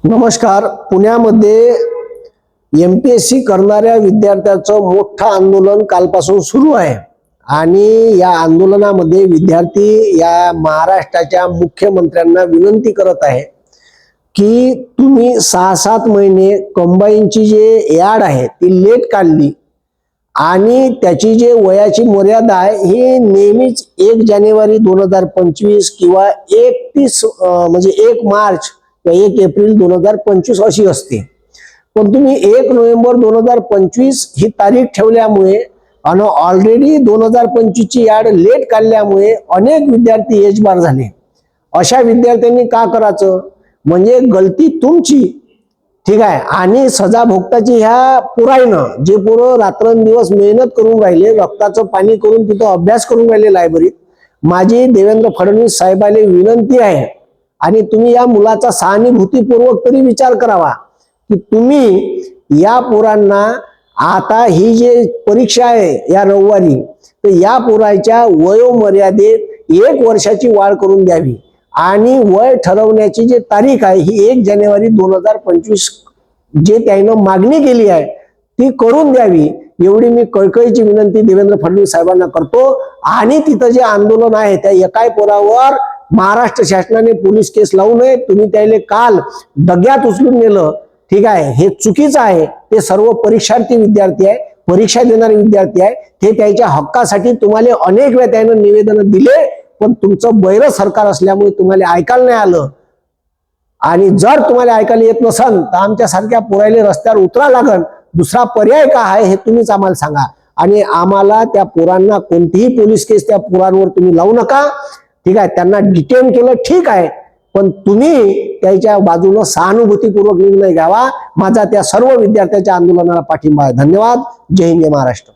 नमस्कार. पुण्यामध्ये MPSC करणाऱ्या विद्यार्थ्यांचं मोठं आंदोलन कालपासून सुरू आहे आणि या आंदोलनामध्ये विद्यार्थी या महाराष्ट्राच्या मुख्यमंत्र्यांना विनंती करत आहे की तुम्ही 6-7 महिने कंबाईनची जे याड आहे ती लेट काढली आणि त्याची जे वयाची मर्यादा आहे ही नेहमीच 1 जानेवारी 2025 किंवा 31 म्हणजे 1 मार्च किंवा 1 एप्रिल 2025 अशी असते. पण तुम्ही 1 नोव्हेंबर 2025 ही तारीख ठेवल्यामुळे आणि ऑलरेडी 2025 ची याड लेट काढल्यामुळे अनेक विद्यार्थी एजबार झाले. अशा विद्यार्थ्यांनी का करायचं, म्हणजे गलती तुमची, ठीक आहे, आणि सजा भोगताची ह्या पुरायनं जे पोरं रात्रंदिवस मेहनत करून राहिले, रक्ताचं पाणी करून तिथं अभ्यास करून राहिले लायब्ररीत. माझी देवेंद्र फडणवीस साहेबांना विनंती आहे आणि तुम्ही या मुलाचा सहानुभूतीपूर्वक तरी विचार करावा की तुम्ही या पोरांना आता ही जे परीक्षा आहे या रविवारी, तर या पोराच्या वयोमर्यादेत 1 वर्षाची वाढ करून द्यावी आणि वय ठरवण्याची जी तारीख आहे ही 1 जानेवारी 2025 जे त्यानं मागणी केली आहे ती करून द्यावी, एवढी मी कळकळीची विनंती देवेंद्र फडणवीस साहेबांना करतो. आणि तिथं जे आंदोलन आहे त्या एकाही पोरावर महाराष्ट्र शासनाने पोलीस केस लावू नये. तुम्ही त्याला काल दग्यात उचलून नेलं, ठीक आहे, हे चुकीचं आहे. ते सर्व परीक्षार्थी विद्यार्थी आहे, परीक्षा देणारे विद्यार्थी आहे, ते त्याच्या हक्कासाठी तुम्हाला अनेक वेळा त्यानं निवेदन दिले, पण तुमचं बैर सरकार असल्यामुळे तुम्हाला ऐकायला नाही आलं. आणि जर तुम्हाला ऐकायला येत नसेल तर आमच्या सारख्या पोरायले रस्त्यावर उतरा लागल. दुसरा पर्याय काय आहे हे तुम्हीच आम्हाला सांगा. आणि आम्हाला त्या पोरांना कोणतीही पोलीस केस त्या पोरांवर तुम्ही लावू नका, ठीक आहे. त्यांना डिटेन केलं, ठीक आहे, पण तुम्ही त्याच्या बाजूने सहानुभूतीपूर्वक निर्णय घ्यावा. माझा त्या सर्व विद्यार्थ्यांच्या आंदोलनाला पाठिंबा आहे. धन्यवाद. जय हिंद, महाराष्ट्र.